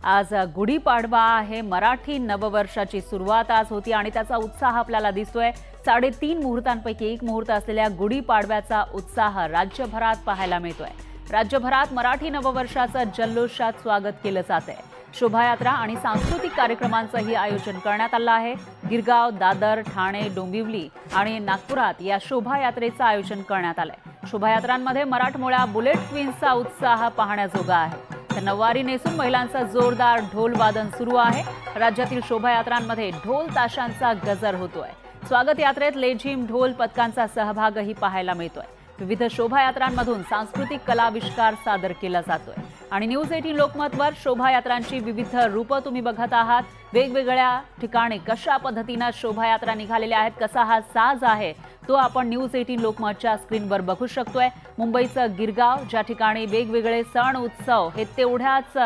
आज गुढीपाडवा आहे, मराठी नववर्षाची सुरुवात आज होती आणि त्याचा उत्साह आपल्याला दिसतोय। 3.5 मुहूर्तांपैकी एक मुहूर्त असलेल्या गुढीपाडव्याचा उत्साह राज्यभरात पाहायला मिळतोय। राज्यभरात मराठी नववर्षाचं जल्लोषात स्वागत केलं जातंय। शोभायात्रा आणि सांस्कृतिक कार्यक्रमांचंही आयोजन करण्यात आलं आहे। गिरगाव, दादर, ठाणे, डोंबिवली आणि नागपुरात या शोभायात्रेचं आयोजन करण्यात आलंय। शोभायात्रांमध्ये मराठमोळ्या बुलेट क्वीन्सचा उत्साह पाहण्याजोगा आहे। तर नववारी नेसून महिलांचा जोरदार ढोल वादन सुरू आहे। राज्यातील शोभायात्रांमध्ये ढोल ताशांचा गजर होतोय। स्वागत यात्रेत लेझिम, ढोल पथकांचा सहभागही पाहायला मिळतोय। विविध शोभायात्रांमधून सांस्कृतिक कलाविष्कार सादर केला जातोय आणि न्यूज 18 लोकमतवर शोभायात्रांची विविध रूपं तुम्ही बघत आहात। वेगवेगळ्या ठिकाणी कशा पद्धतीने शोभायात्रा निघालेल्या आहेत, कसा हा साज आहे तो आपण न्यूज 18 लोकमतच्या स्क्रीनवर बघू शकतोय। मुंबईचं गिरगाव, ज्या ठिकाणी वेगवेगळे सण उत्सव हे तेवढ्याच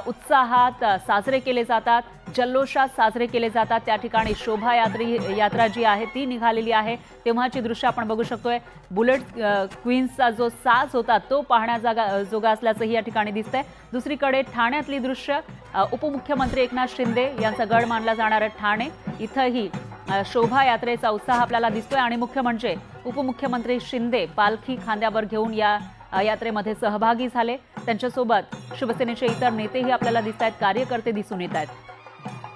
उत्साहात साजरे केले जातात, जल्लोषात साजरे केले जातात, त्या ठिकाणी शोभायात्रा जी आहे ती निघालेली आहे। तेव्हाची दृश्य आपण बघू शकतोय। बुलेट क्वीन्सचा जो साज होता तो पाहण्याजोगा असल्याचंही या ठिकाणी दिसतंय। दुसरीकडे ठाण्यातली दृश्य, उपमुख्यमंत्री एकनाथ शिंदे यांचा गड मानला जाणारा ठाणे, इथंही शोभायात्रेचा उत्साह आपल्याला दिसतोय आणि मुख्य म्हणजे उपमुख्यमंत्री शिंदे पालखी खांद्यावर घेऊन या यात्रेमध्ये सहभागी झाले। त्यांच्यासोबत शिवसेनेचे इतर नेतेही आपल्याला दिसतायत, कार्यकर्ते दिसून येत आहेत।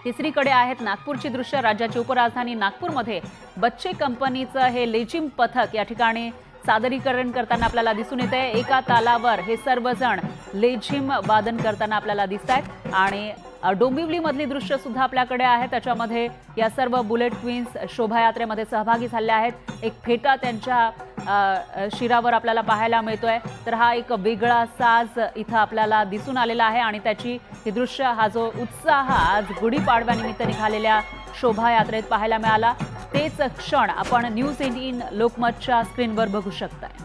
तिसरीकडे आहेत नागपूरची दृश्य। राज्याची उपराजधानी नागपूरमध्ये बच्चे कंपनीचं हे लेझिम पथक या ठिकाणी सादरीकरण करताना आपल्याला दिसून येत आहे। एका तालावर हे सर्वजण लेझिम वादन करताना आपल्याला दिसत आहेत आणि डोंबिवलीमधली दृश्य सुद्धा आपल्याकडे आहे। त्याच्यामध्ये या सर्व बुलेट क्वीन्स शोभायात्रेमध्ये सहभागी झाल्या आहेत। एक फेटा त्यांच्या शिरावर आपल्याला पाहायला मिळतोय। तर हा एक वेगळा साज इथं आपल्याला दिसून आलेला आहे आणि त्याची ही दृश्य, हा जो उत्साह आज गुढीपाडव्यानिमित्त निघालेल्या शोभायात्रेत पाहायला मिळाला, तेच क्षण आपण न्यूज 18 लोकमतच्या स्क्रीनवर बघू शकताय।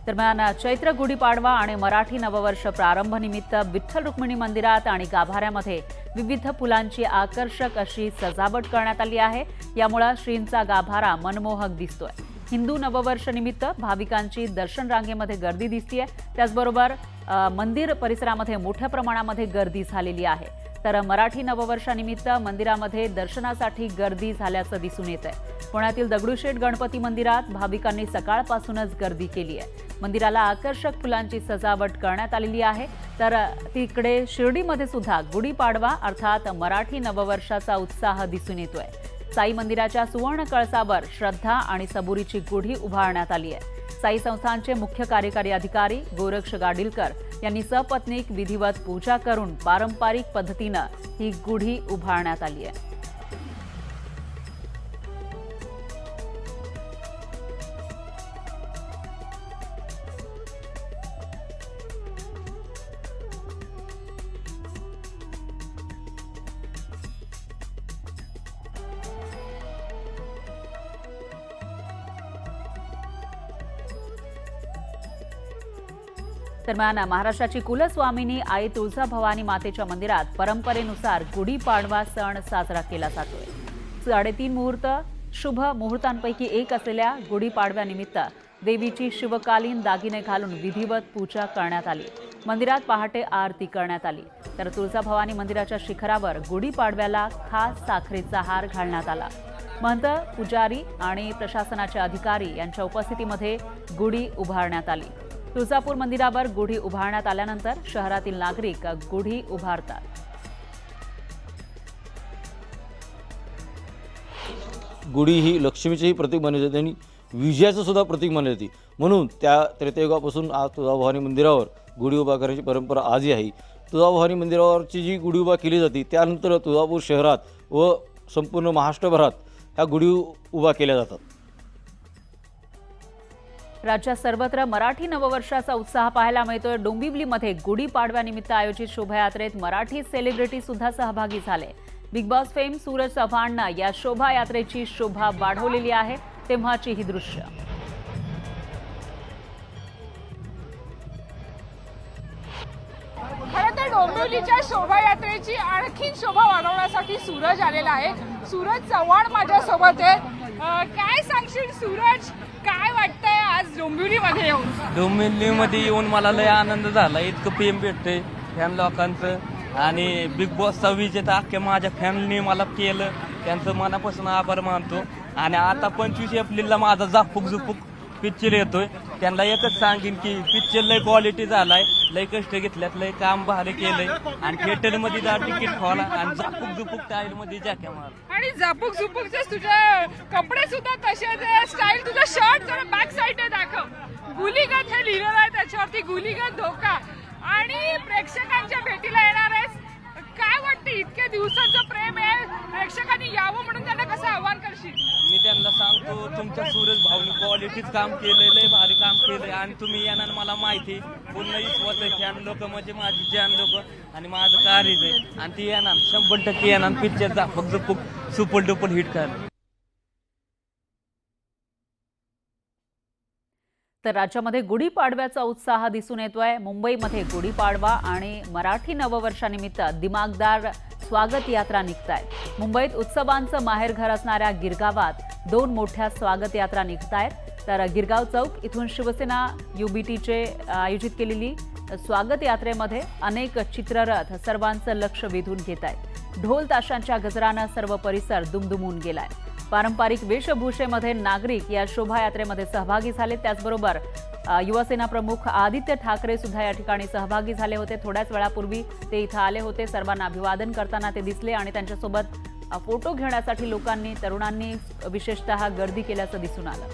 दरम्यान चैत्र गुढीपाडवा आणि मराठी नववर्ष प्रारंभनिमित्त विठ्ठल रुक्मिणी मंदिरात आणि गाभाऱ्यामध्ये विविध फुलांची आकर्षक अशी सजावट करण्यात आली आहे। यामुळे श्रींचा गाभारा मनमोहक दिसतोय। हिंदू नववर्ष निमित्त भाविकांची दर्शन रांगेमध्ये गर्दी दिसतेय। त्याचबरोबर मंदिर परिसरामध्ये मोठ्या प्रमाणामध्ये गर्दी झालेली आहे। तर मराठी नववर्षानिमित्त मंदिरामध्ये दर्शनासाठी गर्दी झाल्याचं दिसून येत आहे। पुण्यातील दगडूशेठ गणपती मंदिरात भाविकांनी सकाळपासूनच गर्दी केली आहे। मंदिराला आकर्षक फुलांची सजावट करण्यात आलेली आहे। तर तिकडे शिर्डीमध्ये सुद्धा गुढीपाडवा अर्थात मराठी नववर्षाचा उत्साह दिसून येतोय। साई मंदिराच्या सुवर्ण कळसावर श्रद्धा आणि सबुरीची गुढी उभारण्यात आली आहे। साई संस्थानचे मुख्य कार्यकारी अधिकारी गोरक्ष गाडीलकर यांनी सपत्नीक विधिवत पूजा करून पारंपरिक पद्धतीने ही गुढी उभारण्यात आली आहे। दरम्यान महाराष्ट्राची कुलस्वामिनी आई तुळजाभवानी मातेच्या मंदिरात परंपरेनुसार गुढीपाडवा सण साजरा केला जातोय। 3.5 मुहूर्त शुभ मुहूर्तांपैकी एक असलेल्या गुढीपाडव्यानिमित्त देवीची शिवकालीन दागिने घालून विधिवत पूजा करण्यात आली। मंदिरात पहाटे आरती करण्यात आली। तर तुळजाभवानी मंदिराच्या शिखरावर गुढीपाडव्याला खास साखरेचा हार घालण्यात आला। महंत, पुजारी आणि प्रशासनाचे अधिकारी यांच्या उपस्थितीमध्ये गुढी उभारण्यात आली। तुळजापूर मंदिरावर गुढी उभारण्यात आल्यानंतर शहरातील नागरिक गुढी उभारतात। गुढी ही लक्ष्मीचेही प्रतीक मानली जाते आणि विजयाचं सुद्धा प्रतीक मानली जाते। म्हणून त्या त्रेतायुगापासून आज तुळजाभवानी मंदिरावर गुढी उभा करण्याची परंपरा आजही आहे। तुळजाभवानी मंदिरावरची जी गुढी उभा केली जाते त्यानंतर तुळजापूर शहरात व संपूर्ण महाराष्ट्रभरात ह्या गुढी उभा केल्या जातात। राज्यात सर्वत्र मराठी नववर्षाचा उत्साह पाहायला मिळतोय। डोंबिवलीमध्ये गुढीपाडव्यानिमित्त आयोजित शोभायात्रेत मराठी सेलिब्रिटी सुद्धा सहभागी झाले। बिग बॉस फेम सूरज चव्हाणनं या शोभायात्रेची शोभा वाढवलेली आहे। तेव्हाची ही दृश्य। खरं तर डोंबिवलीच्या शोभायात्रेची आणखी शोभा वाढवण्यासाठी सूरज आलेला आहे। सूरज चव्हाण माझ्या सोबत आहे। काय सांगशील सूरज, काय वाटतंय आज डोंबिवलीमध्ये येऊन? डोंबिवलीमध्ये येऊन मला लय आनंद झाला. इतकं प्रेम भेटतंय फॅन लोकांचं आणि बिग बॉसचा विजेता अख्ख्या माझ्या फॅननी मला केलं, त्यांचं मनापासून आभार मानतो. आणि आता 25 एप्रिलला माझा झापूक झुपूक पिक्चर येतोय. त्यांना एकच सांगेन की पिक्चर लय क्वालिटी झालाय, लय कष्ट घेतल्यात, लय काम भारी केलंय आणि थिएटरमध्ये जा तिकीट खोला आणि झापूक झुपूक टाईलमध्ये जॅके मार. आणि झापूक झुपूकचे तुझे कपडे सुद्धा तसेच आहे, स्टाईल. तुझा शर्ट जरा बॅक साईडने दाखव. गुलीगत हे लिहिलेलं आहे त्याच्यावरती, गुलीगत धोका. आणि प्रेक्षकांच्या भेटीला येणार आहेस, काय वाटतं इतक्या दिवसांचं प्रेम आहे, प्रेक्षकांनी यावं म्हणून त्यांना कसं आव्हान करशील? मी त्यांना सांगतो तुमच्या सूरज भाऊनी क्वालिटीच काम केलंय, लय भारी काम केलंय आणि तुम्ही येणार मला माहिती पूर्ण विश्वास आहे. फॅन लोक म्हणजे माझी जॅन लोक आणि माझं कार्यच आहे आणि ती येणार 100% येणार. Picture Zapuk Jhupuk super duper hit कर. तर राज्यामध्ये गुढीपाडव्याचा उत्साह दिसून येतोय. मुंबईमध्ये गुढीपाडवा आणि मराठी नववर्षानिमित्त दिमागदार स्वागत यात्रा निघतायत. मुंबईत उत्सवांचं माहेरघर असणाऱ्या गिरगावात 2 मोठ्या स्वागत यात्रा निघतायत. तर गिरगाव चौक इथून शिवसेना UBTचे आयोजित केलेली स्वागत यात्रेमध्ये अनेक चित्ररथ सर्वांचं लक्ष वेधून घेत आहेत. ढोल ताशांच्या गजरानं सर्व परिसर दुमदुमून गेलाय. पारंपरिक वेशभूषेमध्ये नागरिक या शोभायात्रेमध्ये सहभागी झाले. त्याचबरोबर युवासेना प्रमुख आदित्य ठाकरे सुद्धा या ठिकाणी सहभागी झाले होते. थोड्याच वेळापूर्वी ते इथं आले होते. सर्वांना अभिवादन करताना ते दिसले आणि त्यांच्यासोबत फोटो घेण्यासाठी लोकांनी, तरुणांनी विशेषतः गर्दी केल्याचं दिसून आलं.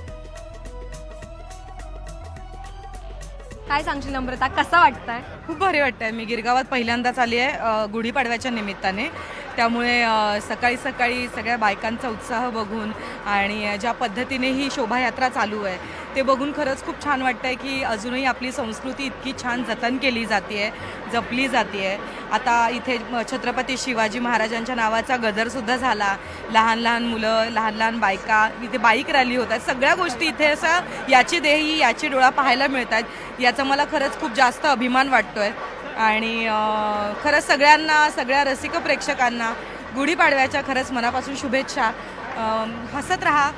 काय सांगशील नम्रता, कसं वाटतंय? खूप भारी वाटतंय. मी गिरगावात पहिल्यांदाच आली आहे गुढीपाडव्याच्या निमित्ताने, त्यामुळे सकाळी सकाळी सगळ्या बायकांचा उत्साह बघून आणि ज्या पद्धतीने ही शोभायात्रा चालू आहे ते बघून खरंच खूप छान वाटतं आहे की अजूनही आपली संस्कृती इतकी छान जतन केली जाते आहे, जपली जाते आहे. आता इथे छत्रपती शिवाजी महाराजांच्या नावाचा गजरसुद्धा झाला. लहान लहान मुलं, लहान लहान बायका, इथे बाईक रॅली होतात. सगळ्या गोष्टी इथे असं याची देही याची डोळा पाहायला मिळतात. याचा मला खरंच खूप जास्त अभिमान वाटतो आहे. आणि खरंच सगळ्यांना, सगळ्या रसिक प्रेक्षकांना गुढीपाडव्याच्या खरंच मनापासून शुभेच्छा. हसत राहा,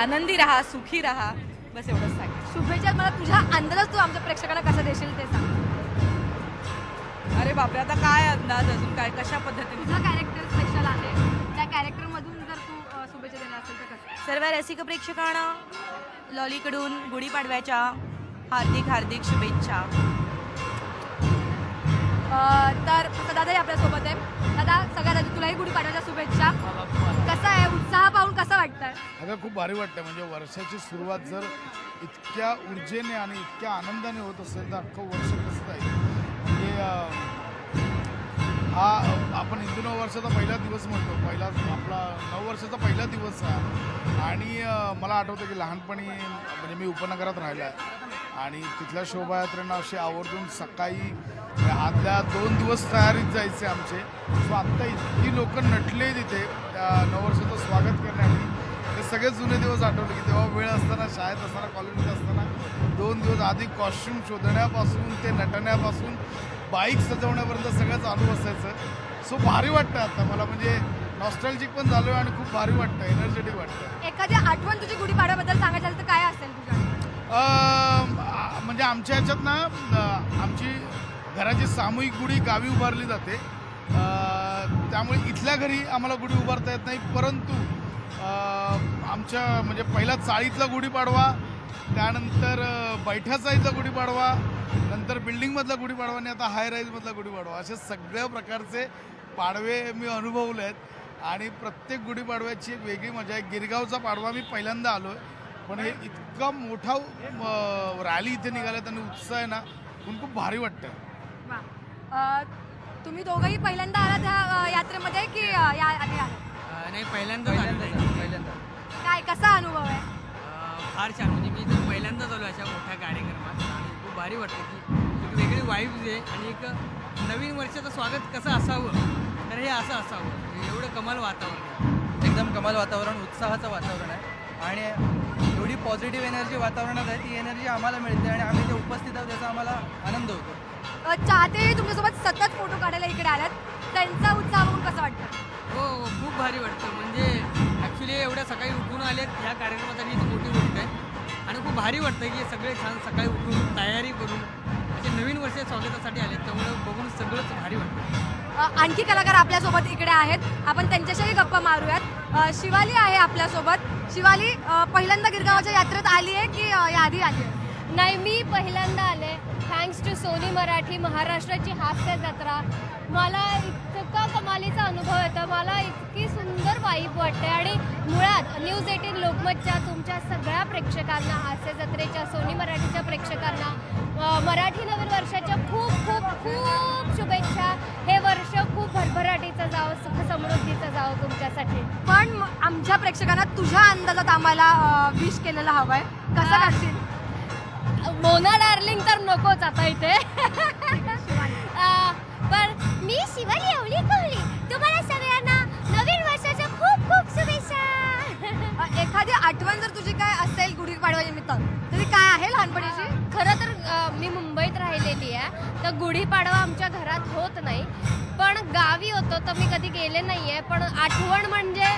आनंदी राहा, सुखी राहा, बस एवढंच सांग. शुभेच्छा. मला तुझ्या अंदाज तू आमच्या प्रेक्षकांना कसं देशील ते सांग. अरे बापरे, आता काय अंदाज, अजून काय, कशा पद्धतीने? तुझा कॅरेक्टर स्पेशल आहे, त्या कॅरेक्टरमधून जर तू शुभेच्छा देणार असेल तर कसं? सर्व रसिक प्रेक्षकांना लॉलीकडून गुढीपाडव्याच्या हार्दिक हार्दिक शुभेच्छा. तर दादाही आपल्यासोबत आहे. दादा, सगळ्यात आधी तुलाही गुढीपाडव्याच्या शुभेच्छा. कसं आहे, उत्साह पाहून कसं वाटतंय? अगं खूप भारी वाटतं. म्हणजे वर्षाची सुरुवात जर इतक्या ऊर्जेने आणि इतक्या आनंदाने होत असेल तर अख्खं वर्ष कसं जाईल. म्हणजे हा आपण हिंदू नववर्षाचा पहिला दिवस म्हणतो, आपला नववर्षाचा पहिला दिवस हा. आणि मला आठवतं की लहानपणी म्हणजे मी उपनगरात राहिला आहे आणि तिथल्या शोभायात्रेनं अशी आवर्जून सकाळी आदल्या 2 दिवस तयारीत जायचे आमचे. सो आत्ता इतकी लोक नटले तिथे त्या नववर्षाचं स्वागत करण्यासाठी. ते सगळे जुने दिवस आठवले की तेव्हा वेळ असताना, शाळेत असताना, कॉलेजमध्ये असताना 2 दिवस आधी कॉस्ट्यूम शोधण्यापासून ते नटण्यापासून बाईक सजवण्यापर्यंत सगळं चालू असायचं. सो भारी वाटतं आता मला. म्हणजे नॉस्टॅल्जिक पण झालो आणि खूप भारी वाटतं, एनर्जेटिक वाटतं. एखादी आठवण तुझी गुढीपाडव्याबद्दल सांगायचं तर काय असेल तुझ्या? म्हणजे आमच्या ह्याच्यात ना आमची घराची सामूहिक गुढी गावी उभारली जाते. त्यामुळे इथल्या घरी आम्हाला गुढी उभारता येत नाही, परंतु आमच्या म्हणजे पहिला चाळीतला गुढीपाडवा, त्यानंतर बैठ्या साईजचा गुढीपाडवा, नंतर बिल्डिंगमधला गुढीपाडवा आणि आता हाय राईजमधला गुढीपाडवा, असे सगळ्या प्रकारचे पाडवे मी अनुभवले आहेत. आणि प्रत्येक गुढीपाडव्याची एक वेगळी मजा आहे. गिरगावचा पाडवा मी पहिल्यांदा आलो आहे, पण हे इतका मोठा रॅली इथे निघाल्यात आणि उत्साह आहे ना, म्हणून खूप भारी वाटतं. तुम्ही दोघंही पहिल्यांदा आलात ह्या यात्रेमध्ये की या आधी आलात? नाही, पहिल्यांदा. काय, कसा अनुभव आहे? फार छान. म्हणजे मी तर पहिल्यांदा झालो अशा मोठ्या कार्यक्रमात आणि खूप भारी वाटतं की एक वेगळी वाईब्स आहे आणि एक नवीन वर्षाचं स्वागत कसं असावं तर हे असं असावं. एवढं कमाल वातावरण आहे, एकदम कमाल वातावरण, उत्साहाचं वातावरण आहे आणि एवढी पॉझिटिव्ह एनर्जी वातावरणात आहे. ती एनर्जी आम्हाला मिळते आणि आम्ही ते उपस्थित आहोत त्याचा आम्हाला आनंद होतो. चाहते तुमच्यासोबत सतत फोटो काढायला इकडे आल्यात, त्यांचा उत्साह बघून कसं वाटतं? हो, खूप भारी वाटतं. म्हणजे ॲक्च्युली एवढ्या सकाळी उठून आलेत ह्या कार्यक्रमासाठी ही मोठी गोष्ट आहे आणि खूप भारी वाटतं की सगळे छान सकाळी उठून तयारी करून असे नवीन वर्ष स्वागतासाठी आले, त्यामुळे बघून सगळंच भारी वाटतं. आणखी कलाकार आपल्यासोबत इकडे आहेत, आपण त्यांच्याशी गप्पा मारूयात. शिवाली आहे आपल्यासोबत. शिवाली, पहिल्यांदा गिरगावाच्या यात्रेत आली आहे की याआधी आली आहे? नाही, मी पहिल्यांदा आले. थँक्स टू सोनी मराठी, महाराष्ट्राची हास्य जत्रा. मला इतका कमालीचा अनुभव येतो, मला इतकी सुंदर वाईब वाटते. आणि मुळात न्यूज 18 लोकमतच्या तुमच्या सगळ्या प्रेक्षकांना, हास्य जत्रेच्या, सोनी मराठीच्या प्रेक्षकांना मराठी नवीन वर्षाच्या खूप खूप खूप शुभेच्छा. हे वर्ष खूप भरभराटीचं जावं, सुख समृद्धीचं जावं तुमच्यासाठी. पण आमच्या प्रेक्षकांना तुझ्या अंदाजात आम्हाला विश केलेलं हवं आहे, कसं करशील? मोना डार्लिंग तर नकोच आता इथे. पण मी शिवाली अवली कोहली, तुम्हाला सगळ्यांना नवीन वर्षाच्या खूप खूप शुभेच्छा. एखादी आठवण जर तुझी काय असेल गुढीपाडवा निमित्त, तरी काय आहे लहानपणीची? खरं तर मी मुंबईत राहिलेली आहे, तर गुढीपाडवा आमच्या घरात होत नाही. पण गावी होतो तर मी कधी गेले नाही आहे. पण आठवण म्हणजे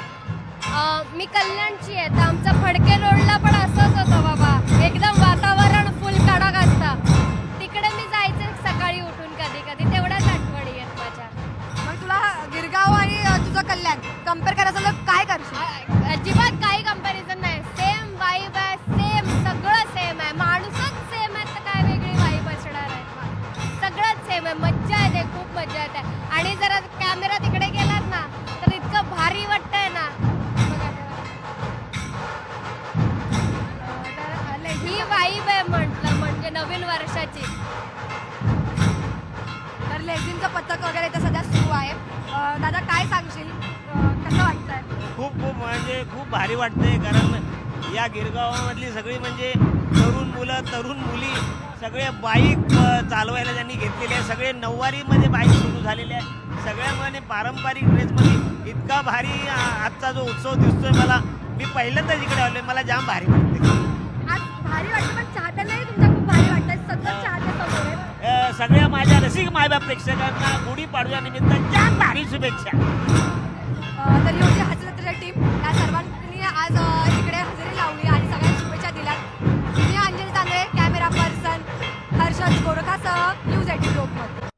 मी कल्याणची आहे, तर आमचा फडके रोडला पण असंच होतं बाबा, एकदम वातावरण फुल कडक असतं. तिकडे मी जायचे सकाळी उठून कधी कधी. तेवढ्याच आठवणी आहेत माझ्या. मग तुला गिरगाव आणि तुझं कल्याण कम्पेअर करायचं तर काय करशील? अजिबात काही कंपॅरिझन नाही. सेम वाईब आहे, सेम सगळं सेम आहे. माणूसच सेम आहे तर काय वेगळी वाईब असणार आहे? सगळंच सेम आहे. मज्जा येते, खूप मज्जा येते. आणि जरा कॅमेरा तिकडे गेलात ना तर इतकं भारी वाटतंय ना. ही वाईब आहे म्हटलं म्हणजे नवीन वर्षाची. तर लेझिमचं पथक वगैरे तर सध्या सुरू आहे. दादा काय सांगशील, कसं वाटतंय? खूप खूप म्हणजे खूप भारी वाटते, कारण या गिरगावामधली सगळी म्हणजे तरुण मुलं, तरुण मुली, सगळे बाईक चालवायला त्यांनी घेतलेले आहे. सगळे नऊवारीमध्ये बाईक सुरू झालेले आहे. सगळ्यामध्ये पारंपरिक ड्रेसमध्ये इतका भारी आजचा जो उत्सव दिसतोय मला. मी पहिल्यांदाच इकडे आलोय, मला जाम भारी वाटते. आज भारी वाटतं, पण चाहत्यांनाही तुमच्या खूप भारी वाटतंय. सतत चाहते समोर आहेत. सगळ्या माझ्या रसिक मायबाप प्रेक्षकांना गुढीपाडव्यानिमित्त जाम भारी शुभेच्छा. तर ही होती हास्य जत्रेची टीम. या सर्वांनी आज इकडे हजेरी लावली आणि सगळ्यांना शुभेच्छा दिल्या. मी अंजली तांदळे, कॅमेरा पर्सन हर्षद गोरखासह न्यूज 18 लोकमत.